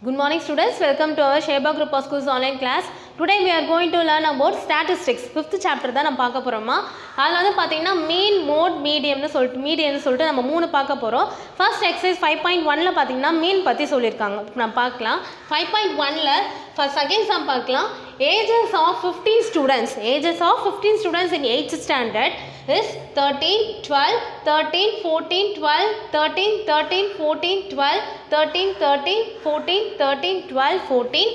Good morning students, welcome to our Sheba Group of Schools online class. Today we are going to learn about statistics. 5th chapter தான் நம்ம பார்க்க போறோமா. அதுல வந்து பாத்தீங்கன்னா mean, mode, median னு சொல்லிட்டு நம்ம மூணு பார்க்க போறோம். First exercise 5.1 ல பாத்தீங்கன்னா mean பத்தி சொல்லிருக்காங்க. நம்ம பார்க்கலாம். 5.1 ல first second sum பார்க்கலாம். Ages of 15 students. Ages of 15 students in 8th standard is 13, 12, 13, 14, 12, 13, 13, 14, 12, 13, 13, 14, 13, 12, 14.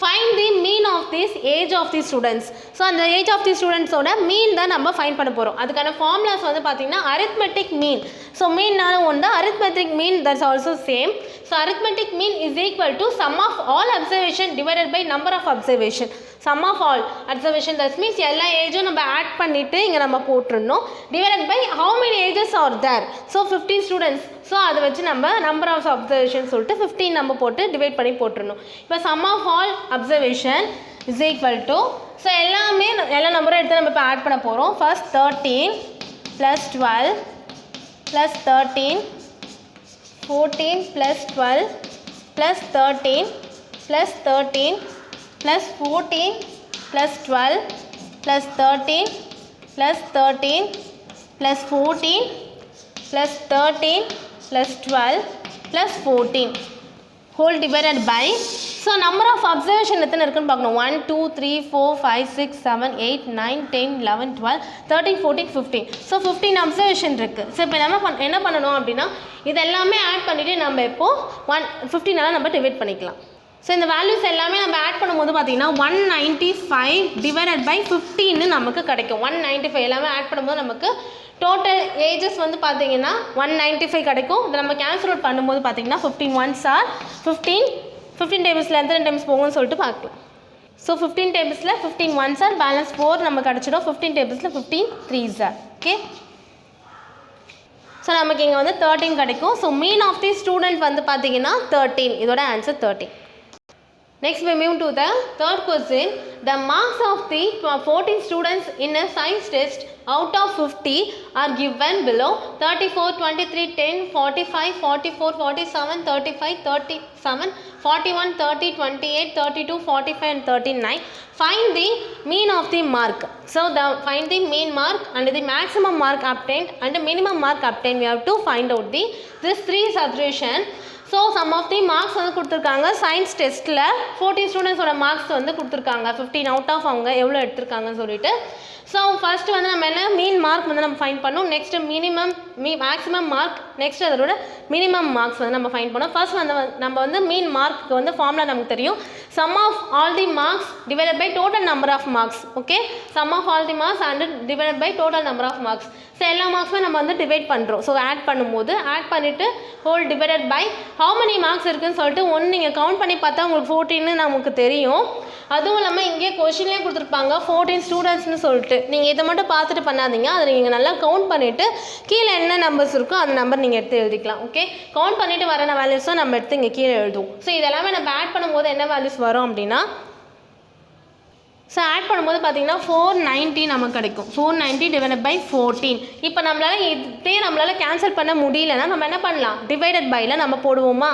Find the mean of this age of the students. So, அந்த age of the students ஓட mean தான் நம்ம find பண்ண போறோம். அதுக்கான formulas வந்து பாத்தீங்கன்னா arithmetic mean. So, mean நால ஒண்ணா arithmetic mean that's also same. So, arithmetic mean is equal to sum of all observation divided by number of observation. Sum of all observation that means எல்லா ஏஜும் நம்ம add பண்ணிட்டு இங்க நம்ம போட்டுறணும் divided by how many ages are there. So 15 students. So அதை வச்சு நம்ம number of observation சொல்லிட்டு 15 நம்ம போட்டு டிவைட் பண்ணி போட்டுறணும். இப்போ sum of all observation is equal to so எல்லா நம்பரும் எடுத்து நம்ம இப்போ ஆட் பண்ண போறோம். First 13 plus 12 plus 13 14 plus 12 plus 13 plus 13 plus 14 plus 12 plus 13 plus 13 plus 14 plus 13 plus 12 plus 14 whole divided by so number of observation எத்தனை இருக்குன்னு பார்க்கணும் 1 2 3 4 5 6 7 8 9 10 11 12 13 14 15 so 15 observation இருக்கு so இப்போ என்ன பண்ணணும் அப்படின்னா இது எல்லாமே ஆட் பண்ணிட்டு நம்ம இப்போ 15 ஆல நம்ம டிவைட் பண்ணிக்கலாம். So, இந்த values எல்லாமே நம்ம ஆட் பண்ணும்போது பார்த்தீங்கன்னா 195 divided by 15 நமக்கு கிடைக்கும் 195 எல்லாமே ஆட் பண்ணும்போது நமக்கு டோட்டல் ஏஜஸ் வந்து பார்த்தீங்கன்னா 195 கிடைக்கும். இதை நம்ம கேன்சல் அவுட் பண்ணும்போது பார்த்தீங்கன்னா 15 ones are 15 டேபிள்ஸில் எத்தனை டைம்ஸ் போகும்னு சொல்லிட்டு பார்க்கலாம். ஸோ 15 டேபிள்ஸில் 15 ones are பேலன்ஸ் 4 நம்ம கிடச்சிடும் 15 டேபிள்ஸில் 15 3s are ஓகே. ஸோ நமக்கு இங்கே வந்து 13 கிடைக்கும். So mean of the student வந்து பார்த்தீங்கன்னா 13 இதோட answer 13. Next we move to the third question. The marks of the 14 students in a science test out of 50 are given below 34, 23, 10, 45, 44, 47, 35, 37, 41, 30, 28, 32, 45 and 39. Find the mean of the mark. So find the mean mark and the maximum mark obtained and the minimum mark obtained. We have to find out this three subtraction. So some of the marks வந்து கொடுத்துருக்காங்க science டெஸ்ட்டில் 14 ஸ்டூடெண்ட்ஸோட marks வந்து கொடுத்துருக்காங்க 15 out of அவங்க எவ்வளோ எடுத்திருக்காங்கன்னு சொல்லிட்டு. So first வந்து நம்ம என்ன மீன் மார்க் வந்து நம்ம ஃபைண்ட் பண்ணோம். நெக்ஸ்ட் மேக்ஸிமம் மார்க் நெக்ஸ்ட் அதோட மினிமம் மார்க்ஸ் வந்து நம்ம ஃபைண்ட் பண்ணோம். ஃபர்ஸ்ட் வந்து நம்ம வந்து மீன் மார்க்கு வந்து ஃபார்முலா நமக்கு தெரியும் sum of all the marks divided by total number of marks okay. Sum of all the marks and divided by total number of marks. So எல்லா மார்க்ஸுமே நம்ம வந்து டிவைட் பண்ணுறோம். ஸோ ஆட் பண்ணும்போது ஆட் பண்ணிவிட்டு whole divided by how many marks இருக்குதுன்னு சொல்லிட்டு ஒன்று நீங்கள் கவுண்ட் பண்ணி பார்த்தா உங்களுக்கு 14ன்னு நமக்கு தெரியும். அதுவும் இல்லாமல் இங்கே கொஷின்லேயே கொடுத்துருப்பாங்க 14 ஸ்டூடெண்ட்ஸ்னு சொல்லிட்டு நீங்கள் இதை மட்டும் பார்த்துட்டு பண்ணாதீங்க. அதை நீங்கள் நல்லா கவுண்ட் பண்ணிவிட்டு கீழே என்ன நம்பர்ஸ் இருக்கோ அந்த நம்பர் நீங்கள் எடுத்து எழுதிக்கலாம் ஓகே. கவுண்ட் பண்ணிவிட்டு வர வேல்யூஸும் நம்ம எடுத்து இங்கே கீழே எழுதுவோம். ஸோ இதெல்லாமே நம்ம ஆட் பண்ணும்போது என்ன வேல்யூஸ் வரும் அப்படின்னா ஸோ ஆட் பண்ணும்போது பார்த்தீங்கன்னா 490 நமக்கு கிடைக்கும் 490 டிவைடட் பை 14. இப்போ நம்மளால் கேன்சல் பண்ண முடியலன்னா நம்ம என்ன பண்ணலாம் டிவைடட் பையில் நம்ம போடுவோமா.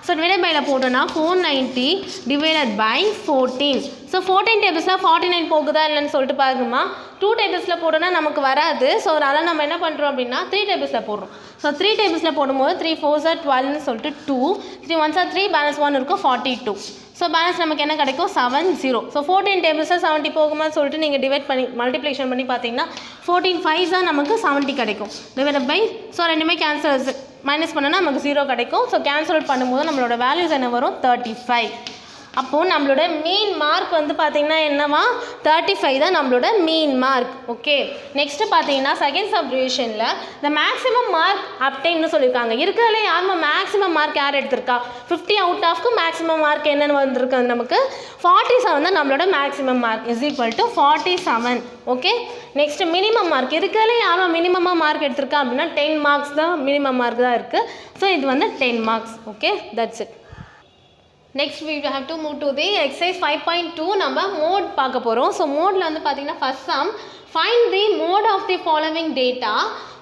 ஸோ டிவைடட் பையில் போட்டோன்னா 490 டிவைடட் பை 14. ஸோ 14 டேபிள்ஸில் 49 போகுதா இல்லைன்னு சொல்லிட்டு பாருங்கம்மா. 2 டேபிள்ஸில் போட்டோன்னா நமக்கு வராது. ஸோ அதனால் நம்ம என்ன பண்ணுறோம் அப்படின்னா 3 டேபிள்ஸில் போடுறோம். ஸோ 3 டேபிள்ஸில் போடும்போது 3 4s are 12ன்னு சொல்லிட்டு 2 3 1s are 3 பேலன்ஸ் 1 இருக்கும் 42. ஸோ பேலன்ஸ் நமக்கு என்ன கிடைக்கும் 70. ஸோ 14 டேபிள்ஸில் 70 போகுமான்னு சொல்லிட்டு நீங்கள் டிவைட் பண்ணி மல்டிப்ளிகேஷன் பண்ணி பார்த்தீங்கன்னா 14 5s தான் நமக்கு 70 கிடைக்கும் டிவைட் பை ஸோ ரெண்டுமே கேன்சல் மைனஸ் பண்ணோன்னா நமக்கு 0 கிடைக்கும். ஸோ கேன்சல் பண்ணும்போது நம்மளோட வேல்யூஸ் என்ன வரும் 35. அப்போது நம்மளோட மீன் மார்க் வந்து பார்த்திங்கன்னா என்னவா 35 தான் நம்மளோட மீன் மார்க் ஓகே. நெக்ஸ்ட்டு பார்த்தீங்கன்னா செகண்ட் சப்டிவிஷனில் இந்த மேக்ஸிமம் மார்க் அப்டெயின்னு சொல்லியிருக்காங்க. இருக்கிறதுல யாருமே மேக்ஸிமம் மார்க் யார் எடுத்திருக்கா 50 அவுட் ஆஃப்க்கு மேக்ஸிமம் மார்க் என்னென்னு வந்திருக்கு நமக்கு 47 தான் நம்மளோட maximum mark is equal to 47 okay. Next minimum mark இருக்கிறதுல யாரும் மினிமமாக மார்க் எடுத்திருக்கா அப்படின்னா 10 மார்க்ஸ் தான் மினிமம் மார்க் தான் இருக்குது. ஸோ இது வந்து 10 marks okay that's it. Next we have to move to the exercise 5.2 நம்ம mode பார்க்க போகிறோம். ஸோ மோடில் வந்து பார்த்தீங்கன்னா first sum find the mode of the following data.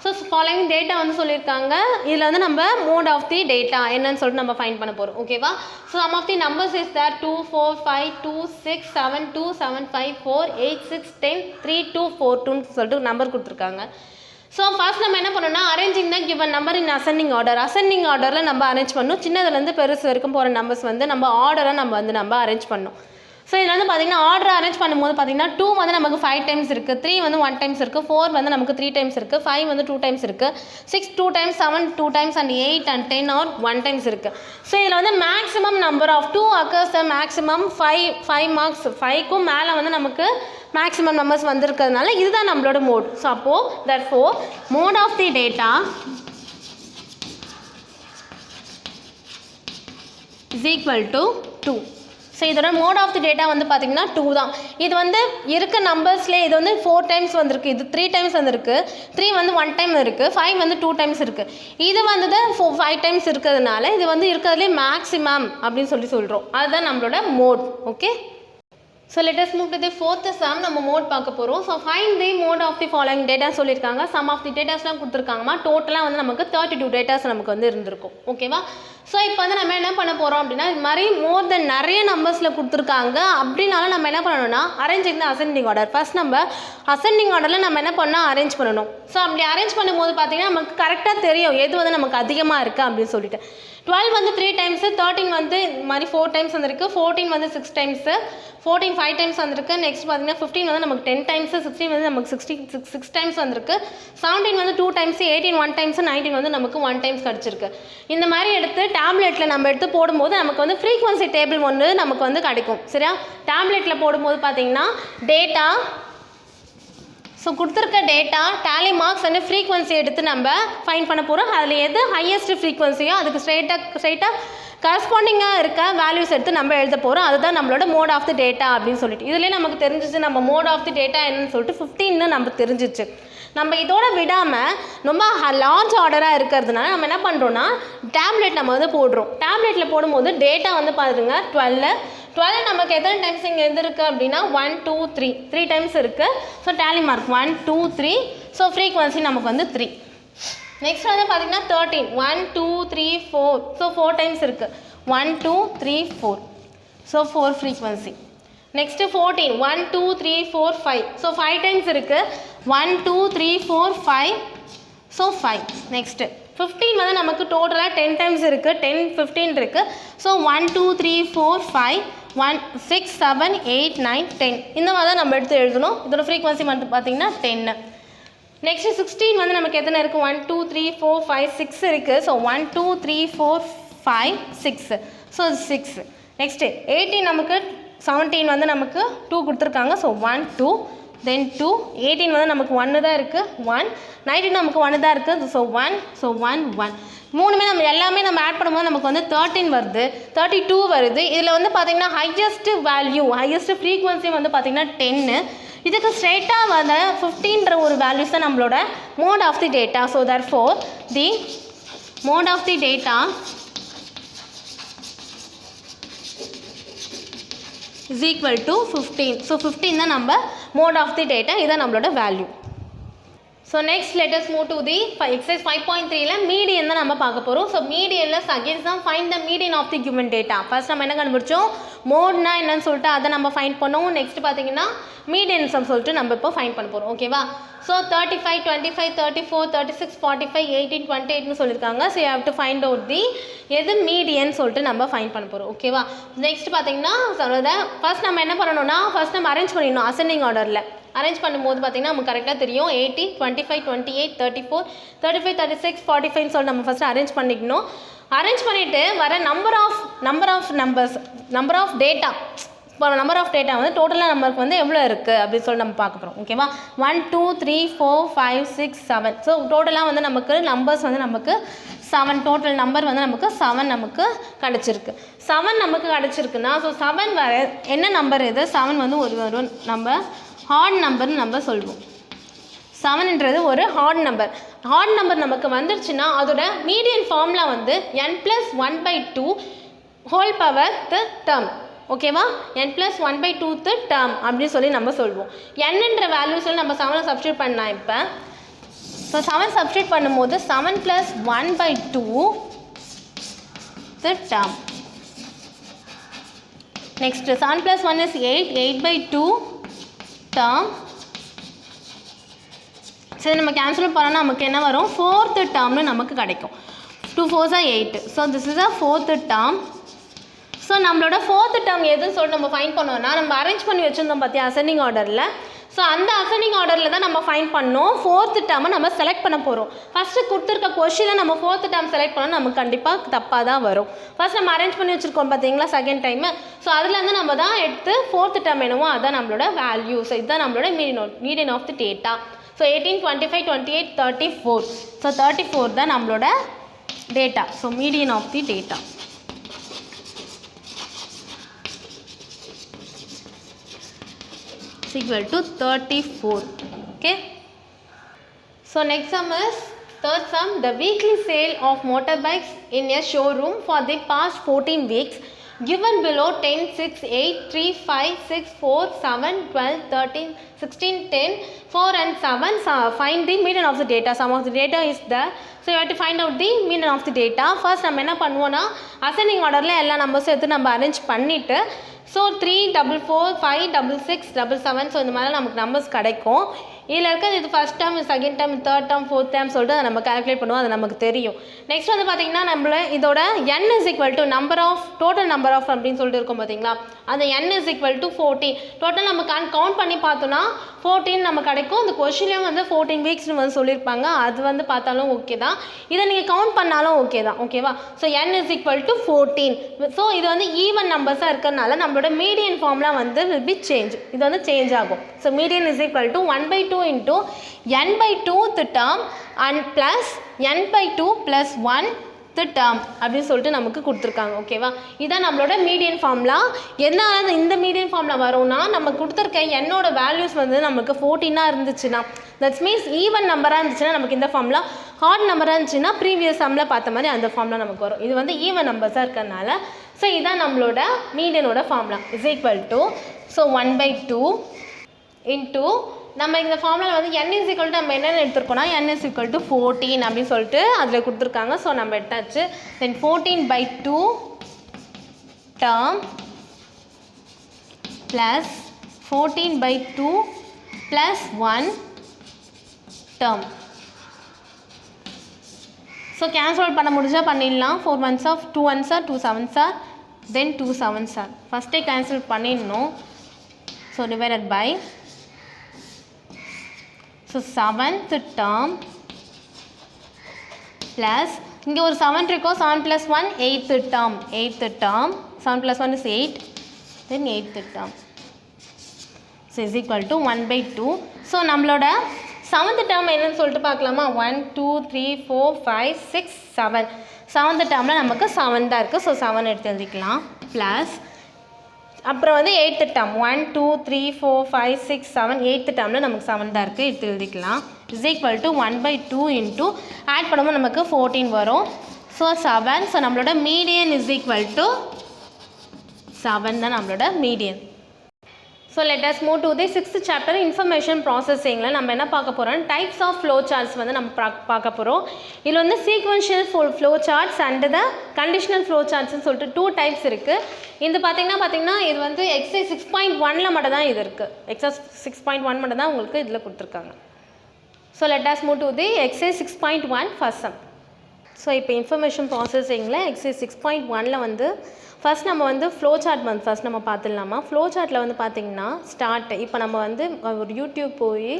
So following data வந்து சொல்லியிருக்காங்க. இதில் வந்து நம்ம மோட் ஆஃப் தி டேட்டா என்னன்னு சொல்லிட்டு நம்ம ஃபைண்ட் பண்ண போகிறோம். ஓகேவா? So sum of the numbers is there 2 4 5 2 6 7 2 7 5 4 8 6 10 3 2 4 2 சொல்லிட்டு நம்பர் கொடுத்துருக்காங்க. ஸோ ஃபர்ஸ்ட் நம்ம என்ன பண்ணணும்னா arranging the given number in ascending order. Ascending ஆர்டரில் நம்ம அரேஞ்ச் பண்ணணும். சின்னதுலேருந்து பெருசு வரைக்கும் போகிற நம்பர்ஸ் வந்து நம்ம ஆர்டரை நம்ம அரேஞ்ச் பண்ணணும். ஸோ இதில் வந்து பார்த்திங்கன்னா ஆர்டர் அரேஞ்ச் பண்ணும்போது பார்த்திங்கன்னா 2 வந்து நமக்கு 5 டைம்ஸ் இருக்குது, 3 வந்து 1 டைம்ஸ் இருக்குது, 4 வந்து நமக்கு 3 டைம்ஸ் இருக்குது, 5 வந்து 2 டைம்ஸ் இருக்குது, 6 2 times, 7 2 times and 8 and 10 or 1 times இருக்குது. ஸோ இதில் வந்து maximum number of 2 occurs the maximum 5 marks 5க்கும் மேலே வந்து நமக்கு மேக்ஸிமம் நம்பர்ஸ் வந்திருக்கிறதுனால இதுதான் நம்மளோட மோட். ஸோ அப்போது therefore mode of the data is equal to 2. So இதோட மோட் ஆஃப் தி டேட்டா வந்து பார்த்திங்கன்னா 2 தான். இது வந்து இருக்க நம்பர்ஸ்லேயே இது வந்து 4 டைம்ஸ் வந்திருக்கு, இது 3 டைம்ஸ் வந்திருக்கு, 3 வந்து 1 டைம் இருக்குது, 5 வந்து 2 டைம்ஸ் இருக்குது. இது வந்து 5 டைம்ஸ் இருக்கிறதுனால இது வந்து இருக்கிறதுலே மேக்ஸிமம் அப்படின்னு சொல்கிறோம். அதுதான் நம்மளோட mode. Okay, so let us move to the fourth sum. நம்ம மோட் பார்க்க போகிறோம். So find the mode of the following data சொல்லியிருக்காங்க. சம் ஆஃப் தி டேட்டாஸ்லாம் கொடுத்துருக்காங்கம்மா. டோட்டலாக வந்து நமக்கு 32 டேட்டாஸ் நமக்கு வந்து இருந்திருக்கும். ஓகேவா? ஸோ இப்போ வந்து நம்ம என்ன பண்ண போகிறோம் அப்படின்னா இது மாதிரி மோர் தென் நிறைய நம்பர்ஸில் கொடுத்துருக்காங்க. அப்படின்னாலும் நம்ம என்ன பண்ணணும்னா அரேஞ்சிங் த அசெண்டிங் ஆர்டர். ஃபர்ஸ்ட் நம்ம அசெண்டிங் ஆர்டரில் நம்ம என்ன பண்ணால் அரேஞ்ச் பண்ணணும். ஸோ அப்படி அரேஞ்ச் பண்ணும்போது பார்த்திங்கன்னா நமக்கு கரெக்டாக தெரியும் எது வந்து நமக்கு அதிகமாக இருக்குது அப்படின்னு சொல்லிட்டு. 12 வந்து 3 டைம்ஸு, 13 வந்து இது மாதிரி 4 டைம்ஸ் வந்துருக்கு, 14 வந்து 6 டைம்ஸு, 14 5 டைம்ஸ் வந்திருக்கு. நெக்ஸ்ட் பார்த்தீங்கன்னா 15 வந்து நமக்கு 10 டைம்ஸு, 16 வந்து நமக்கு 6 டைம்ஸ் வந்திருக்கு, 17 வந்து 2 டைம்ஸு, 18 1 டைம்ஸு, 19 வந்து நமக்கு 1 டைம்ஸ் கிடச்சிருக்கு. இந்த மாதிரி எடுத்து டேப்லெட்டில் நம்ம எடுத்து போடும்போது நமக்கு வந்து ஃப்ரீக்வன்சி டேபிள் ஒன்று நமக்கு வந்து கிடைக்கும். சரியா? டேப்லெட்டில் போடும்போது பார்த்தீங்கன்னா டேட்டா, ஸோ கொடுத்துருக்க data tally marks and frequency எடுத்து நம்ம ஃபைன் பண்ண போகிறோம். அதில் எது ஹையஸ்ட் ஃப்ரீக்வன்சியோ அதுக்கு ஸ்ட்ரைட்டாக கரஸ்பாண்டிங்காக இருக்க வேல்யூஸ் எடுத்து நம்ம எழுத போகிறோம். அதுதான் நம்மளோட மோட் ஆஃப் தி டேட்டா அப்படின்னு சொல்லிட்டு. இதுலேயே நமக்கு தெரிஞ்சிச்சு நம்ம மோட் ஆஃப் தி டேட்டா என்னன்னு சொல்லிட்டு 15ன்னு நமக்கு தெரிஞ்சிச்சு. நம்ம இதோட விடாமல் ரொம்ப லார்ஜ் ஆர்டராக இருக்கிறதுனால நம்ம என்ன பண்ணுறோன்னா டேப்லெட் நம்ம வந்து போடுறோம். டேப்லெட்டில் போடும்போது டேட்டா வந்து பாருங்க 12 நமக்கு எத்தனை டைம்ஸ் இங்கே எது இருக்குது அப்படின்னா 1 2 3 டைம்ஸ் இருக்குது. So tally mark 1 2 3. So frequency நமக்கு வந்து 3. நெக்ஸ்ட் வந்து பார்த்திங்கன்னா 13 1 2 3 4. ஸோ 4 டைம்ஸ் இருக்குது 1 2 3 4. So 4 frequency. Next 14 1 2 3 4 5. So 5 times இருக்குது 1 2 3 4 5. ஸோ 5. நெக்ஸ்ட்டு 15 வந்து நமக்கு டோட்டலாக 10 டைம்ஸ் இருக்குது, 10 15 இருக்குது. ஸோ 1 2 3 4 5 1 6 7 8 9 10. இந்த மாதிரி தான் நம்ம எடுத்து எழுதணும். இதோட ஃப்ரீக்வன்சி வந்து பார்த்திங்கன்னா 10. நெக்ஸ்ட்டு 16 வந்து நமக்கு எத்தனை இருக்குது 1 2 3 4 5 6 இருக்குது. ஸோ 1 2 3 4 5 6. ஸோ 6. நெக்ஸ்ட்டு 18 நமக்கு 17 வந்து நமக்கு 2 கொடுத்துருக்காங்க. ஸோ 1 2 தென் 2. 18 வந்து நமக்கு 1 தான் இருக்குது 1. 19 நமக்கு 1 தான் இருக்குது. ஸோ 1. ஸோ 1 1. மூணுமே நம்ம எல்லாமே நம்ம ஆட் பண்ணும்போது நமக்கு வந்து 13 வருது, 32 வருது. இதில் வந்து பார்த்திங்கன்னா ஹையஸ்ட் வேல்யூ ஹையஸ்ட் ஃப்ரீக்வன்சி வந்து பார்த்திங்கன்னா 10. இதுக்கு ஸ்ட்ரெயிட்டாக வர 15ன்ற ஒரு வேல்யூஸ் தான் நம்மளோட mode of the data. So therefore the mode of the data is equal to 15. So 15 தான் நம்ம மோட் ஆஃப் தி டேட்டா. இதுதான் நம்மளோட value. So next let us move to the exercise 5.3ல மீடியன் தான் நம்ம பார்க்க போகிறோம். ஸோ மீடியனில் அகேன்ஸ்ட் தான் find the median of the given data. First நம்ம என்ன கண்டுபிடிச்சோம் மோட்னா என்னன்னு சொல்லிட்டு அதை நம்ம ஃபைண்ட் பண்ணோம். நெக்ஸ்ட் பார்த்தீங்கன்னா மீடியன்ஸம் சொல்லிட்டு நம்ம இப்போ ஃபைண்ட் பண்ண போகிறோம். ஓகேவா? ஸோ 35 25 34 36 45 18 28னு சொல்லியிருக்காங்க. So you have to find out the எது மீடியன் சொல்லிட்டு நம்ம ஃபைண்ட் பண்ண போகிறோம். ஓகேவா? நெக்ஸ்ட் பார்த்தீங்கன்னா ஃபர்ஸ்ட் நம்ம என்ன பண்ணணும்னா ஃபர்ஸ்ட் நம்ம அரேஞ்ச் பண்ணிடணும் அசெண்டிங் ஆர்டரில். அரேஞ்ச் பண்ணும்போது பார்த்திங்கன்னா நமக்கு கரெக்டாக தெரியும் 80 25 28 34 35 36 45 சொல்லி நம்ம ஃபஸ்ட்டு அரேஞ்ச் பண்ணிக்கணும். அரேஞ்ச் பண்ணிவிட்டு வர நம்பர் ஆஃப் டேட்டா இப்போ நம்பர் ஆஃப் டேட்டா வந்து டோட்டலாக நம்பருக்கு வந்து எவ்வளோ இருக்குது அப்படின்னு சொல்லி நம்ம பார்க்க போகிறோம். ஓகேவா? 1 2 3 4 5 6 7. ஸோ டோட்டலாக வந்து நமக்கு நம்பர்ஸ் வந்து நமக்கு 7. டோட்டல் நம்பர் வந்து நமக்கு 7 நமக்கு கிடச்சிருக்கு. 7 நமக்கு கிடச்சிருக்குன்னா ஸோ 7 வர என்ன நம்பர் இது 7 வந்து ஒரு நம்ம ஹார்ட் நம்பர்னு நம்ம சொல்லுவோம். 7ன்றது ஒரு ஹார்ட் நம்பர். ஹார்ட் நம்பர் நமக்கு வந்துருச்சுன்னா அதோட மீடியன் ஃபார்முலா வந்து n + 1/2 whole power the term. ஓகேவா? n+1/2 டேர்ம் அப்படின்னு சொல்லி நம்ம சொல்லுவோம். என்னன்ற வேல்யூஸில் நம்ம 7 சப்ஸ்டியூட் பண்ணலாம். இப்போ ஸோ 7 சப்ஸ்டியூட் பண்ணும்போது 7 + 1/2 டேர்ம். Next 7 + 1 is 8, 8/2 term. சரி, நம்ம கேன்சல் பண்ணால் நமக்கு என்ன வரும்? 4th டேர்ம்னு நமக்கு கிடைக்கும். 2 4s are 8. So this is a 4th term. So நம்மளோட 4th டேர்ம் எதுன்னு சொல்லிட்டு நம்ம ஃபைண்ட் பண்ணோம்னா, நம்ம அரேஞ்ச் பண்ணி வச்சுருந்தோம் பார்த்தியா அசெண்டிங் ஆர்டரில். ஸோ அந்த அசெண்டிங் ஆர்டரில் தான் நம்ம ஃபைண்ட் பண்ணோம். 4th டேர்மை நம்ம செலக்ட் பண்ண போகிறோம். ஃபஸ்ட்டு கொடுத்துருக்க கொஷினில் நம்ம 4th டேர்ம் செலக்ட் பண்ணால் நமக்கு கண்டிப்பாக தப்பாக தான் வரும். ஃபஸ்ட் நம்ம அரேஞ்ச் பண்ணி வச்சுருக்கோம் பார்த்தீங்களா செகண்ட் டைமு. ஸோ அதுலேருந்து நம்ம தான் எடுத்து 4th டேர்ம் என்னவோ அதுதான் நம்மளோட வேல்யூ. ஸோ இதுதான் நம்மளோட median of the data. So 18, 25, 28, 34. So 34 தான் நம்மளோட data. So median of the data. Equal to 34. Okay. So next sum is third sum. The weekly sale of motorbikes in a showroom for the past 14 weeks given below 10, 6, 8, 3, 5, 6, 4, 7, 12, 13, 16, 10, 4 and 7. Find the median of the data. Sum of the data is there. So you have to find out the median of the data. First நம்ம என்ன பண்ணுவோம்னா ascending orderல எல்லா நம்பர்ஸும் எடுத்து நம்ம arrange பண்ணிட்டு so 3, 4, 4, 5, 6, 6, 7 so இந்த மாதிரி நமக்கு நம்பர்ஸ் கிடைக்கும். இதில் இருக்கிறது இது first term, second term, third term, fourth term சொல்லிட்டு அதை நம்ம கால்குலேட் பண்ணுவோம். அது நமக்கு தெரியும். நெக்ஸ்ட் வந்து பார்த்திங்கன்னா நம்மள இதோட n is equal to number of total number of அப்படின்னு சொல்லிட்டு இருக்கும் பார்த்தீங்களா, அந்த n is equal to 14. Total நம்ம கவுண்ட் பண்ணி பார்த்தோன்னா 14 நம்ம கிடைக்கும். அந்த கொஷின்லேயும் வந்து 14 வீக்ஸ்னு வந்து சொல்லியிருப்பாங்க. அது வந்து பார்த்தாலும் ஓகே தான். இதை நீங்கள் கவுண்ட் பண்ணாலும் ஓகே தான். ஓகேவா? So n is equal to 14. So இது வந்து ஈவன் நம்பர்ஸாக இருக்கிறதுனால நம்மளோட மீடியன் ஃபார்ம்லாம் வந்து will be change. இது வந்து சேஞ்ச் ஆகும். So median is equal to 1/2 into n/2 term and plus n/2 plus 1 term அப்படின்னு சொல்லிட்டு நமக்கு கொடுத்துருக்காங்க. ஓகேவா? இதான் நம்மளோட மீடியன் ஃபார்ம்லா. என்ன இந்த மீடியன் ஃபார்ம்ல வரும்னா நம்ம கொடுத்துருக்க என்னோட வேல்யூஸ் வந்து நமக்கு 14 இருந்துச்சுன்னா, தட்ஸ் மீன்ஸ் ஈவன் நம்பராக இருந்துச்சுன்னா நமக்கு இந்த ஃபார்ம்லா, ஹார்ட் நம்பராக இருந்துச்சுன்னா ப்ரீவியஸ் சம்மில் பார்த்த மாதிரி அந்த ஃபார்ம்லா நமக்கு வரும். இது வந்து ஈவன் நம்பர்ஸாக இருக்கிறதுனால ஸோ இதான் நம்மளோட மீடியனோட formula is equal to so 1/2 into நம்ம இந்த ஃபார்முலா வந்து n is equal to நம்ம என்னென்னு எடுத்துருக்கோம்னா n is equal to 14 அப்படின்னு சொல்லிட்டு அதில் கொடுத்துருக்காங்க. ஸோ நம்ம எடுத்தாச்சு. தென் 14/2 term plus 14/2 plus 1 term. So cancel பண்ண முடிஞ்சால் பண்ணிடலாம். 4 1s are 2 1s are 2 7s are then 2 7s are. ஃபஸ்ட்டே கேன்சல் பண்ணிடணும். So divided by so 7th term plus இங்கே ஒரு 7 இருக்கோ 7 + 1 8th term 7 + 1 is 8 then 8th term so is equal to 1/2. So நம்மளோட 7th term என்னன்னு சொல்லிட்டு பார்க்கலாமா. 1 2 3 4 5 6 7 7th டேர்மில் நமக்கு 7 தான் இருக்குது. ஸோ 7 எடுத்து எழுதிக்கலாம். ப்ளஸ் அப்புறம் வந்து 8th டேர்ம் 1 2 3 4 5 6 7 8th டேர்மில் நமக்கு 7 தான் இருக்குது. எடுத்து எழுதிக்கலாம். Is equal to 1/2 into add பண்ணும்போது நமக்கு 14 வரும். ஸோ 7. ஸோ நம்மளோட மீடியன் இஸ் ஈக்குவல் டு 7 தான் நம்மளோட median. So let us move to the 6th chapter information ப்ராசஸிங்கில் நம்ம என்ன பார்க்க போகிறோம், டைப்ஸ் ஆஃப் ஃப்ளோ சார்ட்ஸ் வந்து நம்ம பார்க்க போகிறோம். இதில் வந்து sequential flow charts and the conditional flow சார்ட்ஸ்னு சொல்லிட்டு 2 டைப்ஸ் இருக்குது. இது பார்த்தீங்கன்னா இது வந்து எக்ஸைஸ் 6.1 மட்டும் தான் இது இருக்குது. எக்ஸைஸ் 6.1 மட்டும் தான் உங்களுக்கு இதில் கொடுத்துருக்காங்க. So let us move to the exercise 6.1 first sum. So இப்போ இன்ஃபர்மேஷன் ப்ராசஸிங்கில் எக்ஸைஸ் 6.1ல் வந்து ஃபஸ்ட் நம்ம வந்து ஃப்ளோ சார்ட் வந்து ஃபஸ்ட் நம்ம பார்த்துடலாமா. ஃப்ளோ சார்ட்டில் வந்து பார்த்திங்கன்னா ஸ்டார்ட் இப்போ நம்ம வந்து ஒரு யூடியூப் போய்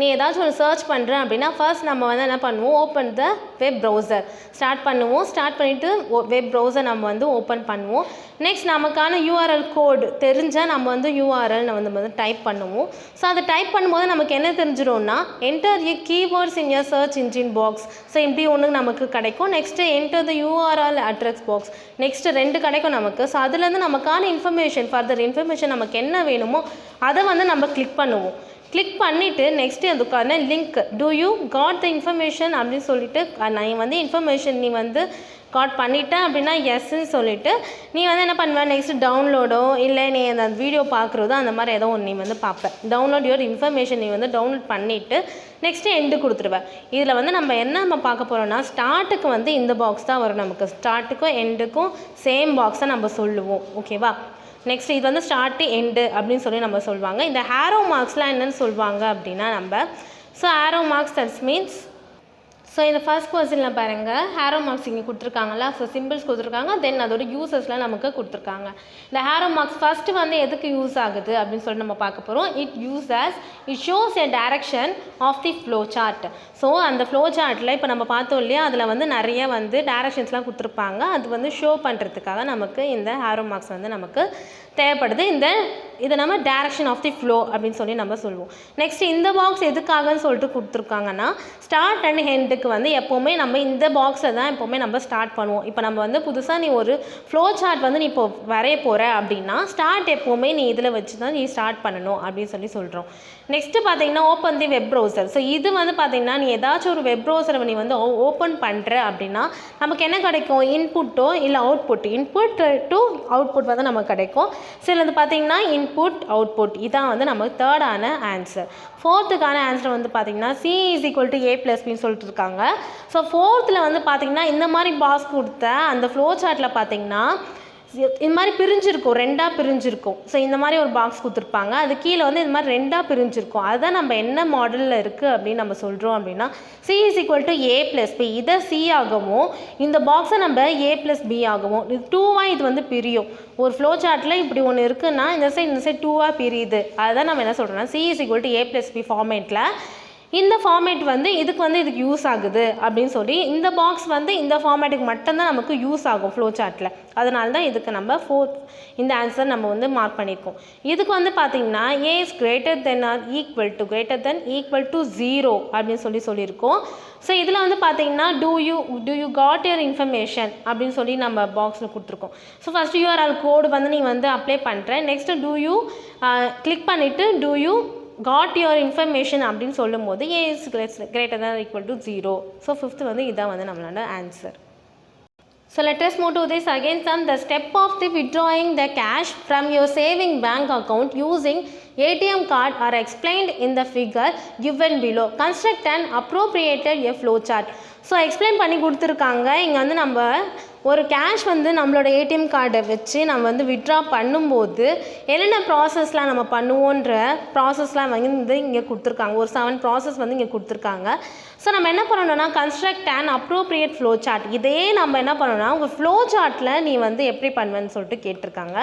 நீ ஏதாச்சும் ஒரு சர்ச் பண்ணுறேன் அப்படின்னா ஃபர்ஸ்ட் நம்ம வந்து என்ன பண்ணுவோம், open the web browser start பண்ணுவோம். ஸ்டார்ட் பண்ணிவிட்டு வெப் ப்ரௌசர் நம்ம வந்து ஓப்பன் பண்ணுவோம். நெக்ஸ்ட் நமக்கான யூஆர்எல் கோடு தெரிஞ்சால் நம்ம வந்து யூஆர்எல் வந்து டைப் பண்ணுவோம். ஸோ அதை டைப் பண்ணும்போது நமக்கு என்ன தெரிஞ்சிடும்னா enter a keywords in your search engine box. So இப்படி ஒன்று நமக்கு கிடைக்கும். Next enter the URL address box. Next 2 கிடைக்கும் நமக்கு. ஸோ அதுலேருந்து நமக்கான இன்ஃபர்மேஷன் ஃபர்தர் இன்ஃபர்மேஷன் நமக்கு என்ன வேணுமோ அதை வந்து நம்ம கிளிக் பண்ணுவோம். கிளிக் பண்ணிவிட்டு நெக்ஸ்ட்டு அதுக்கான link do you got the information அப்படின்னு சொல்லிட்டு நீ வந்து இன்ஃபர்மேஷன் நீ வந்து காட் பண்ணிட்டேன் அப்படின்னா எஸ்ன்னு சொல்லிவிட்டு நீ வந்து என்ன பண்ணுவேன், நெக்ஸ்ட் டவுன்லோடோ இல்லை நீ அந்த வீடியோ பார்க்குறதோ அந்த மாதிரி ஏதோ ஒன்று நீ வந்து பார்ப்பேன். டவுன்லோட் யுவர் இன்ஃபர்மேஷன் நீ வந்து டவுன்லோட் பண்ணிவிட்டு நெக்ஸ்ட்டு எண்டு கொடுத்துருவேன். இதில் வந்து நம்ம பார்க்க போகிறோம்னா ஸ்டார்ட்டுக்கு வந்து இந்த பாக்ஸ் தான் வரும். நமக்கு ஸ்டார்ட்டுக்கும் எண்டுக்கும் சேம் பாக்ஸை நம்ம சொல்லுவோம். ஓகேவா? நெக்ஸ்ட் இது வந்து ஸ்டார்ட்டு எண்டு அப்படின்னு சொல்லி நம்ம சொல்லுவாங்க. இந்த ஹேரோ மார்க்ஸ்லாம் என்னென்னு சொல்லுவாங்க அப்படின்னா so arrow marks that's means so இந்த ஃபர்ஸ்ட் கொஸ்டினில் பாருங்கள், ஹேரோ மார்க்ஸ் இங்கே கொடுத்துருக்காங்களா, ஸோ சிம்பிள்ஸ் கொடுத்துருக்காங்க, தென் அதோட யூசஸ்லாம் நமக்கு கொடுத்துருக்காங்க. இந்த ஹேரோ மார்க்ஸ் ஃபஸ்ட்டு வந்து எதுக்கு யூஸ் ஆகுது அப்படின்னு சொல்லி நம்ம பார்க்க போகிறோம். It shows a direction of the flow chart. ஸோ அந்த ஃப்ளோ சார்ட்டில் இப்போ நம்ம பார்த்தோம் இல்லையா, அதில் வந்து நிறைய வந்து டைரக்ஷன்ஸ்லாம் கொடுத்துருப்பாங்க. அது வந்து ஷோ பண்ணுறதுக்காக நமக்கு இந்த ஹேரோ மார்க்ஸ் வந்து நமக்கு தேவைப்படுது. இதை நம்ம டைரக்ஷன் ஆஃப் தி ஃப்ளோ அப்படின்னு சொல்லி நம்ம சொல்லுவோம். நெக்ஸ்ட் இந்த பாக்ஸ் எதுக்காகன்னு சொல்லிட்டு கொடுத்துருக்காங்கன்னா ஸ்டார்ட் அண்ட் எண்டுக்கு வந்து எப்போவுமே நம்ம இந்த பாக்ஸில் தான் எப்போவுமே நம்ம ஸ்டார்ட் பண்ணுவோம். இப்போ நம்ம வந்து புதுசாக நீ ஒரு ஃப்ளோ சார்ட் வந்து நீ இப்போ வரைய போகிற அப்படின்னா ஸ்டார்ட் எப்போவுமே நீ இதில் வச்சு தான் நீ ஸ்டார்ட் பண்ணணும் அப்படின்னு சொல்லி சொல்கிறோம். நெக்ஸ்ட்டு பார்த்தீங்கன்னா open the web browser. So இது வந்து பார்த்தீங்கன்னா நீ ஏதாச்சும் ஒரு வெப் ப்ரௌசரை நீ வந்து ஓப்பன் பண்ணுற அப்படின்னா நமக்கு என்ன கிடைக்கும், இன்புட்டோ இல்லை அவுட்புட், இன்புட் டு அவுட்புட் வந்து நமக்கு கிடைக்கும். சில வந்து பார்த்தீங்கன்னா இன்புட் அவுட்புட் இதான் வந்து நமக்கு தேர்டான ஆன்சர். ஃபோர்த்துக்கான ஆன்சர் வந்து பார்த்தீங்கன்னா C = A + Bன்னு சொல்லிட்டு இருக்காங்க. ஸோ ஃபோர்த்தில் வந்து பார்த்தீங்கன்னா இந்த மாதிரி பாக்ஸ் கொடுத்த அந்த ஃப்ளோ சார்ட்டில் பார்த்தீங்கன்னா இந்த மாதிரி பிரிஞ்சிருக்கும், ரெண்டாக பிரிஞ்சிருக்கும். ஸோ இந்த மாதிரி ஒரு பாக்ஸ் கொடுத்துருப்பாங்க, அது கீழே வந்து இந்த மாதிரி ரெண்டாக பிரிஞ்சிருக்கும். அதுதான் நம்ம என்ன மாடலில் இருக்குது அப்படின்னு நம்ம சொல்கிறோம் அப்படின்னா C = A + B. இதை C ஆகவும் இந்த பாக்ஸை நம்ம A + B ஆகவும் இது 2வாக இது வந்து பிரியும். ஒரு ஃப்ளோ சார்ட்டில் இப்படி ஒன்று இருக்குன்னா இந்த சைடு 2வாக பிரியுது. அதுதான் நம்ம என்ன சொல்கிறோம்னா C = A + B ஃபார்மேட்டில் இந்த ஃபார்மேட் வந்து இதுக்கு யூஸ் ஆகுது அப்படின்னு சொல்லி இந்த பாக்ஸ் வந்து இந்த ஃபார்மேட்டுக்கு மட்டும்தான் நமக்கு யூஸ் ஆகும் ஃப்ளோ சார்ட்டில். அதனால தான் இதுக்கு நம்ம இந்த ஆன்சர் நம்ம வந்து மார்க் பண்ணியிருக்கோம். இதுக்கு வந்து பார்த்திங்கன்னா A is greater than or equal to 0 அப்படின்னு சொல்லியிருக்கோம். ஸோ இதில் வந்து பார்த்திங்கன்னா do you got your information அப்படின்னு சொல்லி நம்ம பாக்ஸில் கொடுத்துருக்கோம். ஸோ ஃபஸ்ட்டு URL கோடு வந்து நீ வந்து அப்ளை பண்ணுறேன். நெக்ஸ்ட்டு do you கிளிக் பண்ணிவிட்டு do you got your information அப்படின்னு சொல்லும் போது A is greater than or equal to 0. So fifth வந்து இதான் வந்து நம்மளோட answer. So let us move to this again. The step of the withdrawing the cash from your saving bank account using ATM card are explained in the figure given below. Construct and appropriated a flow chart. So explain பண்ணி கொடுத்துருக்காங்க. இங்கே வந்து நம்ம ஒரு cash வந்து நம்மளோட ATM கார்டை வச்சு நம்ம வந்து வித்ட்ரா பண்ணும்போது என்னென்ன ப்ராசஸ்லாம் நம்ம பண்ணுவோன்ற ப்ராசஸ்லாம் வந்து இங்கே கொடுத்துருக்காங்க. ஒரு 7 ப்ராசஸ் வந்து இங்கே கொடுத்துருக்காங்க. ஸோ நம்ம என்ன பண்ணணும்னா construct and appropriate flow chart. இதே நம்ம என்ன பண்ணணும்னா உங்கள் ஃப்ளோ சார்ட்டில் நீ வந்து எப்படி பண்ணுவேன்னு சொல்லிட்டு கேட்டிருக்காங்க.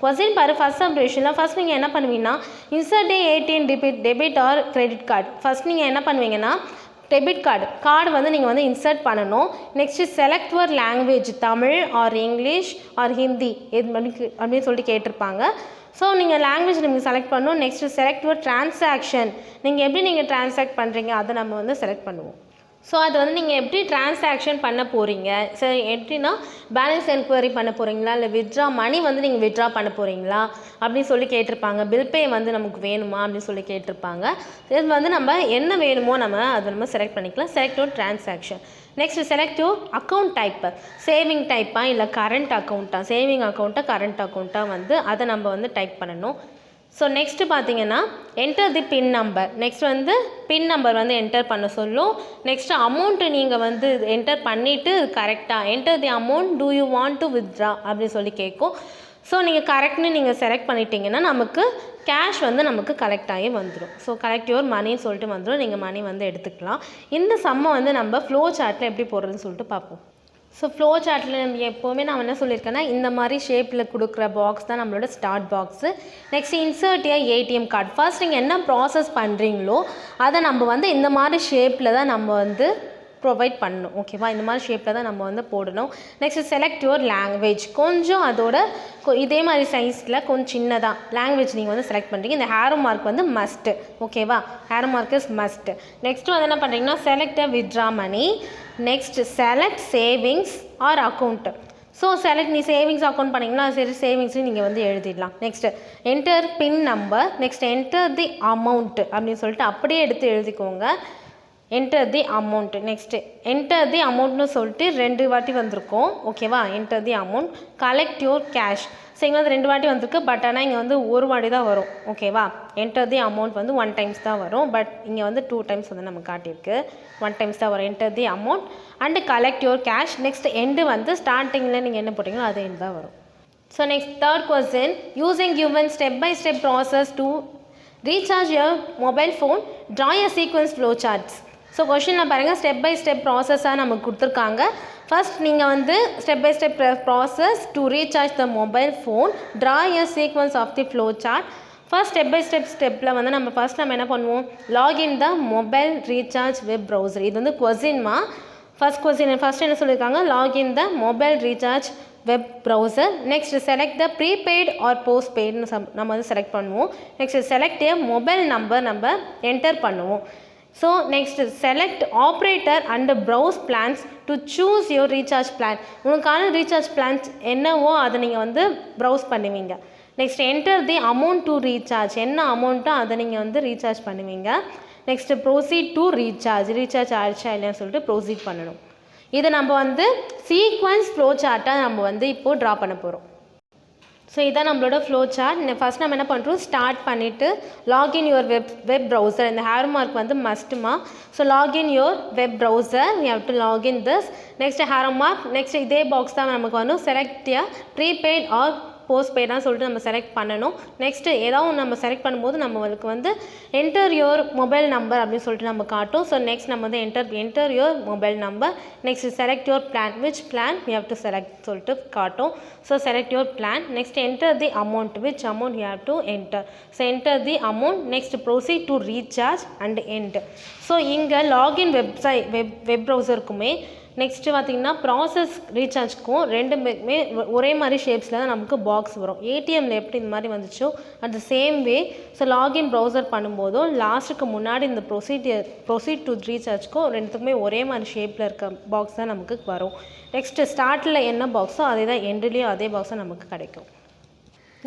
கொஸ்டின் பாரு, ஃபர்ஸ்ட் சப்டிவிஷனில் ஃபர்ஸ்ட் நீங்கள் என்ன பண்ணுவீங்கன்னா insert ATM debit or credit card. First நீங்கள் என்ன பண்ணுவீங்கன்னா டெபிட் கார்டு வந்து நீங்கள் வந்து இன்சர்ட் பண்ணணும். Next select your language, Tamil R English or Hindi அப்படின்னு சொல்லிட்டு கேட்டிருப்பாங்க. ஸோ நீங்கள் லாங்குவேஜ் நீங்கள் செலக்ட் பண்ணணும். நெக்ஸ்ட்டு செலக்ட் யுவர் ட்ரான்சாக்ஷன், நீங்கள் எப்படி ட்ரான்சாக்ட் பண்ணுறீங்க அதை நம்ம வந்து செலக்ட் பண்ணுவோம். ஸோ அது வந்து நீங்கள் எப்படி ட்ரான்சாக்ஷன் பண்ண போகிறீங்க, சரி எப்படின்னா பேலன்ஸ் என்கொயரி பண்ண போகிறீங்களா இல்லை வித்ட்ரா மணி வந்து நீங்கள் வித்ட்ரா பண்ண போகிறீங்களா அப்படின்னு சொல்லி கேட்டிருப்பாங்க. பில் பே வந்து நமக்கு வேணுமா அப்படின்னு சொல்லி கேட்டிருப்பாங்க. இது வந்து நம்ம என்ன வேணுமோ அதை நம்ம செலக்ட் பண்ணிக்கலாம். Select your transaction. Next select your account type, saving டைப்பாக இல்லை கரண்ட் அக்கௌண்ட்டாக, சேவிங் அக்கௌண்ட்டாக கரண்ட் அக்கௌண்ட்டாக வந்து அதை நம்ம வந்து டைப் பண்ணணும். ஸோ நெக்ஸ்ட்டு பார்த்தீங்கன்னா enter the pin number. Next வந்து பின் நம்பர் வந்து என்டர் பண்ண சொல்லும். நெக்ஸ்ட்டு அமௌண்ட்டு நீங்கள் வந்து என்டர் பண்ணிவிட்டு கரெக்டாக enter the amount do you want to withdraw அப்படின்னு சொல்லி கேட்கும். ஸோ நீங்கள் கரெக்ட்னு நீங்கள் செலக்ட் பண்ணிட்டீங்கன்னா நமக்கு கேஷ் வந்து நமக்கு கலெக்ட் ஆகி வந்துடும். ஸோ கலெக்ட் யுவர் மணின்னு சொல்லிட்டு வந்துடும். நீங்கள் மணி வந்து எடுத்துக்கலாம். இந்த சம்மை வந்து நம்ம ஃப்ளோ சார்ட்டில் எப்படி போடுறதுன்னு சொல்லிட்டு பார்ப்போம். ஸோ ஃப்ளோ சார்ட்டில் நம்ம எப்போவுமே நான் என்ன சொல்லியிருக்கேன்னா இந்த மாதிரி ஷேப்பில் கொடுக்குற பாக்ஸ் தான் நம்மளோட start box. Next insert ATM card. First நீங்கள் என்ன ப்ராசஸ் பண்ணுறீங்களோ அதை நம்ம வந்து இந்த மாதிரி ஷேப்பில் தான் நம்ம வந்து ப்ரொவைட் பண்ணணும். ஓகேவா, இந்த மாதிரி ஷேப்பில் தான் நம்ம வந்து போடணும். Next select your language. கொஞ்சம் அதோட இதே மாதிரி சைஸில் கொஞ்சம் சின்னதாக லாங்குவேஜ் நீங்கள் வந்து செலக்ட் பண்ணுறீங்க. இந்த ஹேரோ மார்க் வந்து மஸ்ட்டு. ஓகேவா, arrow mark is must. Next வந்து என்ன பண்ணுறீங்கன்னா select withdraw money. Next select savings or account. So select நீ சேவிங்ஸ் அக்கௌண்ட் பண்ணிங்கன்னா சரி சேவிங்ஸையும் நீங்கள் வந்து எழுதிடலாம். Next enter pin number. Next enter the amount அப்படின்னு சொல்லிட்டு அப்படியே எடுத்து எழுதிக்கோங்க. enter the amount. next enter the amountனு சொல்லிட்டு ரெண்டு வாட்டி வந்திருக்கும் ஓகேவா. enter the amount, collect your cash. So இங்கே வந்து ரெண்டு வாட்டி வந்திருக்கு, பட் ஆனால் இங்கே வந்து ஒரு வாட்டி தான் வரும் ஓகேவா. enter the amount வந்து 1 times தான் வரும், பட் இங்கே வந்து 2 times வந்து நம்ம காட்டியிருக்கு. 1 times தான் வரும் enter the amount and collect your cash. next end வந்து ஸ்டார்டிங்கில் நீங்கள் என்ன போட்டிங்களோ அது end தான் வரும். So next third question, using given step by step process to recharge your mobile phone, draw a sequence flow charts. So கொஷினில் பாருங்கள், step by step ப்ராசஸாக நமக்கு கொடுத்துருக்காங்க. ஃபர்ஸ்ட் நீங்கள் வந்து step by step process to recharge the mobile phone, draw a sequence of the flow chart. First step by ஸ்டெப்பில் வந்து நம்ம என்ன பண்ணுவோம், login the mobile recharge web browser. இது வந்து கொஸ்டின்மா. ஃபர்ஸ்ட் என்ன சொல்லியிருக்காங்க, login the mobile recharge web browser. Next select the prepaid or post பெய்டுன்னு நம்ம வந்து செலக்ட் பண்ணுவோம். Next select a mobile number நம்ம என்டர் பண்ணுவோம். So next select operator and browse plans to choose your recharge plan. உங்களுக்கான recharge plans என்னவோ அதை நீங்கள் வந்து ப்ரௌஸ் பண்ணுவீங்க. Next enter the amount to recharge, என்ன அமௌண்ட்டோ அதை நீங்கள் வந்து ரீசார்ஜ் பண்ணுவீங்க. நெக்ஸ்ட் ப்ரொசீட் டு ரீசார்ஜ் ஆயிடுச்சா இல்லைன்னு சொல்லிட்டு ப்ரொசீட் பண்ணணும். இதை நம்ம வந்து சீக்வன்ஸ் ஃப்ளோ சார்ட்டாக நம்ம வந்து இப்போது ட்ரா பண்ண போகிறோம். ஸோ இதான் நம்மளோட ஃப்ளோ சார்ட். ஃபஸ்ட் நம்ம என்ன பண்ணுறோம், ஸ்டார்ட் பண்ணிவிட்டு லாகின் யுவர் வெப் ப்ரௌசர், இந்த ஹேர் மார்க் வந்து மஸ்ட்டுமா. So login your web browser, you have to login this. Next arrow mark, next இதே பாக்ஸ் தான் நமக்கு வந்து select your prepaid or post பெய்டான்னு சொல்லிட்டு நம்ம செலக்ட் பண்ணணும். நெக்ஸ்ட்டு ஏதாவது நம்ம செலக்ட் பண்ணும்போது நம்மளுக்கு வந்து என்டர் யுவர் மொபைல் நம்பர் அப்படின்னு சொல்லிட்டு நம்ம காட்டும். ஸோ நெக்ஸ்ட் நம்ம வந்து enter your mobile number. Next select your plan, which plan you have to select சொல்லிட்டு காட்டும். So select your plan. Next enter the amount, which amount you have to enter. So enter the amount. Next proceed to recharge and end. So இங்கே login web ப்ரௌசருக்குமே next பார்த்திங்கன்னா process ரீசார்ஜ்க்கும் ரெண்டுமே ஒரே மாதிரி ஷேப்ஸில் தான் நமக்கு box வரும். ஏடிஎம்மில் எப்படி இந்த மாதிரி வந்துச்சோ at the same way. So login browser பண்ணும்போதும் லாஸ்ட்டுக்கு முன்னாடி இந்த ப்ரொசீட் டு ரீசார்ஜ்க்கும் ரெண்டுத்துக்குமே ஒரே மாதிரி ஷேப்பில் இருக்க பாக்ஸ் தான் நமக்கு வரும். நெக்ஸ்ட்டு ஸ்டார்ட்டில் என்ன பாக்ஸோ அதே தான் எண்டுலேயும் அதே பாக்ஸ் தான் நமக்கு கிடைக்கும்.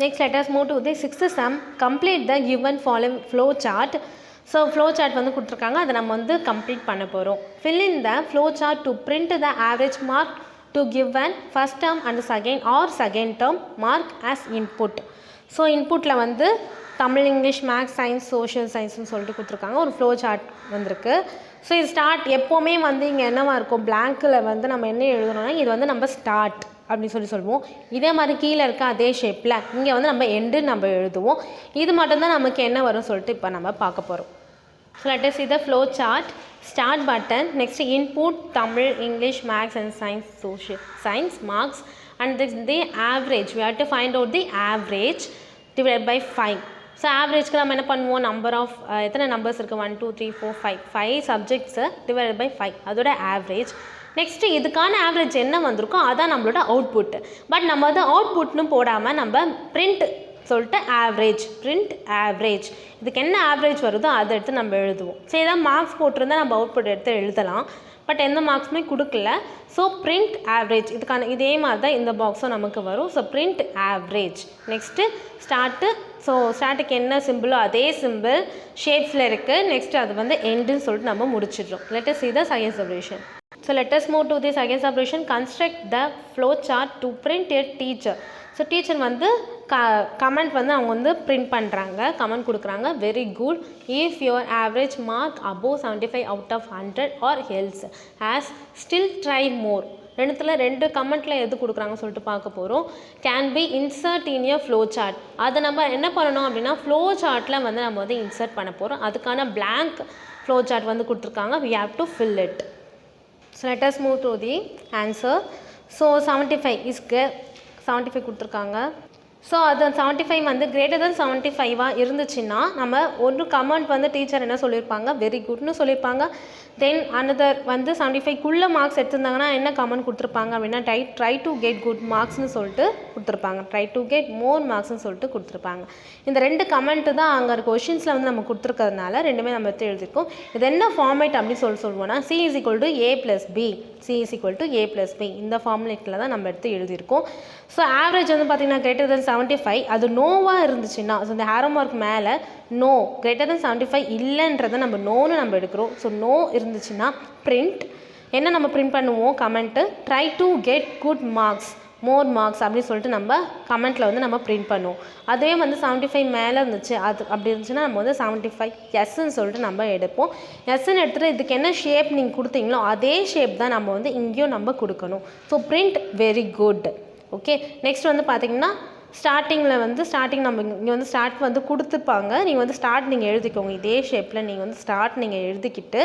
Next let us move to the sixth sum, complete the given flow chart. So flow chart வந்து கொடுத்துருக்காங்க, அதை நம்ம வந்து கம்ப்ளீட் பண்ண போகிறோம். fill in the flow chart to print the average mark to given first term and second term mark as input. So இன்புட்டில் வந்து Tamil, English, maths, science, social சயின்ஸ்னு சொல்லிட்டு கொடுத்துருக்காங்க. ஒரு ஃப்ளோ சார்ட் வந்திருக்கு. ஸோ இது ஸ்டார்ட் எப்போவுமே வந்து இங்கே என்னவா இருக்கும், பிளாங்கில் வந்து நம்ம என்ன எழுதணும்னா இது வந்து நம்ம ஸ்டார்ட் அப்படின்னு சொல்லுவோம். இதே மாதிரி கீழே இருக்க அதே ஷேப்பில் இங்கே வந்து நம்ம எண்டு நம்ம எழுதுவோம். இது மட்டும்தான் நமக்கு என்ன வரும்னு சொல்லிட்டு இப்போ நம்ம பார்க்க போகிறோம். So let us see the flow chart. Start button. Next input Tamil, English, Maths and Science, Social Science marks, and this the average. We have to find out the average divided by 5. So ஆவரேஜ்க்கு நம்ம என்ன பண்ணுவோம், number of எத்தனை numbers இருக்குது, 1 2 3 4 5 subjects divided by 5, அதோட average. Next இதுக்கான average என்ன வந்திருக்கோ அதான் நம்மளோட அவுட்புட்டு. பட் நம்ம வந்து அவுட்புட்னு போடாமல் நம்ம பிரிண்ட் சொல்லிட்டு பிரிண்ட் ஆவரேஜ், இதுக்கு என்ன ஆவரேஜ் வருதோ அதை எடுத்து நம்ம எழுதுவோம். ஸோ ஏதாவது மார்க்ஸ் போட்டிருந்தால் நம்ம அவுட்புட் எடுத்து எழுதலாம், பட் எந்த மார்க்ஸுமே கொடுக்கல. ஸோ பிரிண்ட் ஆவரேஜ், இதுக்கான இதே மாதிரி தான் இந்த பாக்ஸும் நமக்கு வரும். So print average. Next start. So ஸ்டார்ட்டுக்கு என்ன சிம்பிளோ அதே சிம்பிள் ஷேப்ஸில் இருக்குது. நெக்ஸ்ட்டு அது வந்து எண்டுன்னு சொல்லிட்டு நம்ம முடிச்சிடுறோம். Let us see the second separation. So let us move to the second separation. Construct the flow chart to print a teacher. So teacher வந்து கமெண்ட் வந்து அவங்க வந்து பிரிண்ட் பண்ணுறாங்க, கமெண்ட் கொடுக்குறாங்க. Very good. If your average mark above 75 out of 100 or else has still try more. ரெண்டு கமெண்ட்டில் எது கொடுக்குறாங்கன்னு சொல்லிட்டு பார்க்க போகிறோம். Can be insert in a flow chart. அதை நம்ம என்ன பண்ணணும் அப்படின்னா ஃப்ளோ சார்ட்டில் வந்து நம்ம வந்து இன்சர்ட் பண்ண போகிறோம். அதுக்கான blank ஃப்ளோ சார்ட் வந்து கொடுத்துருக்காங்க. we have to fill it. So let us move to the answer. So 75 is 75 கொடுத்துருக்காங்க. ஸோ அது 75 வந்து கிரேட்டர் தென் 75 இருந்துச்சுன்னா நம்ம ஒரு கமெண்ட் வந்து டீச்சர் என்ன சொல்லியிருப்பாங்க, வெரி குட்னு சொல்லியிருப்பாங்க. தென் அனதர் வந்து 75க்குள்ளே மார்க்ஸ் எடுத்திருந்தாங்கன்னா என்ன கமெண்ட் கொடுத்துருப்பாங்க அப்படின்னா ட்ரை டு கெட் குட் மார்க்ஸ்னு சொல்லிட்டு கொடுத்துருப்பாங்க. ட்ரை டு கெட் மோர் மார்க்ஸ்னு சொல்லிட்டு கொடுத்துருப்பாங்க. இந்த ரெண்டு கமெண்ட்டு தான் அங்கே கொஷின்ஸில் வந்து நம்ம கொடுத்துருக்கிறதுனால ரெண்டுமே நம்ம எடுத்து எழுதியிருக்கோம். இது என்ன ஃபார்மேட் அப்படின்னு சொல்லுவோம்னா C is equal to A plus B. C is equal to A plus B. இந்த ஃபார்முலேட்டில் தான் நம்ம எடுத்து எழுதியிருக்கோம். ஸோ ஆவரேஜ் வந்து பார்த்திங்கன்னா கிரேட்டர் தென் 75 அது நோவாக இருந்துச்சுன்னா ஸோ இந்த ஹேரோ மார்க் மேலே நோ greater than 75 இல்லைன்றதை நம்ம நோன்னு நம்ம எடுக்கிறோம். ஸோ நோ இருந்துச்சுன்னா பிரிண்ட் என்ன நம்ம பிரிண்ட் பண்ணுவோம் comment try to get good marks more marks அப்படின்னு சொல்லிட்டு நம்ம கமெண்ட்டில் வந்து நம்ம பிரிண்ட் பண்ணுவோம். அதே வந்து 75 மேலே இருந்துச்சு அது அப்படி இருந்துச்சுன்னா நம்ம வந்து 75 எஸ்ன்னு சொல்லிட்டு நம்ம எடுப்போம். எஸ்ன்னு எடுத்துகிட்டு இதுக்கு என்ன ஷேப் நீங்கள் கொடுத்தீங்களோ அதே ஷேப் தான் நம்ம வந்து இங்கேயும் நம்ம கொடுக்கணும். So print very good. Okay, next வந்து பார்த்தீங்கன்னா ஸ்டார்டிங் நம்ம இங்கே வந்து ஸ்டார்ட் வந்து கொடுத்துருப்பாங்க. நீங்கள் வந்து ஸ்டார்ட் நீங்கள் எழுதிக்கோங்க இதே ஷேப்பில் நீங்கள் வந்து ஸ்டார்ட் நீங்கள் எழுதிக்கிட்டு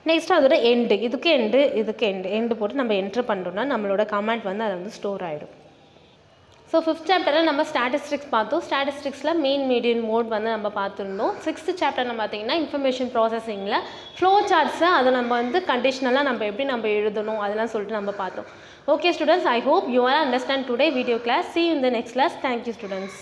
நெக்ஸ்ட்டு அதோட எண்டு இதுக்கு எண்டு போட்டு நம்ம என்ட்ரு பண்ணுறோம்னா நம்மளோட கமெண்ட் வந்து அதில் வந்து ஸ்டோர் ஆகிடும். ஸோ 5th சாப்டரில் நம்ம ஸ்டாட்டிஸ்டிக்ஸ் பார்த்தோம். ஸ்டாட்டிஸ்டிக்ஸில் மெயின் மீடியன் மோட் வந்து நம்ம பார்த்துருந்தோம். 6th சாப்டரில் பார்த்தீங்கன்னா இன்ஃபர்மேஷன் ப்ராசஸிங்கில் ஃப்ளோ சார்ட்ஸை அதை நம்ம வந்து கண்டிஷ்னலாக நம்ம எப்படி நம்ம எழுதணும் அதெல்லாம் சொல்லிட்டு நம்ம பார்த்தோம். Okay students, I hope you all understand today video class. See you in the next class. Thank you students.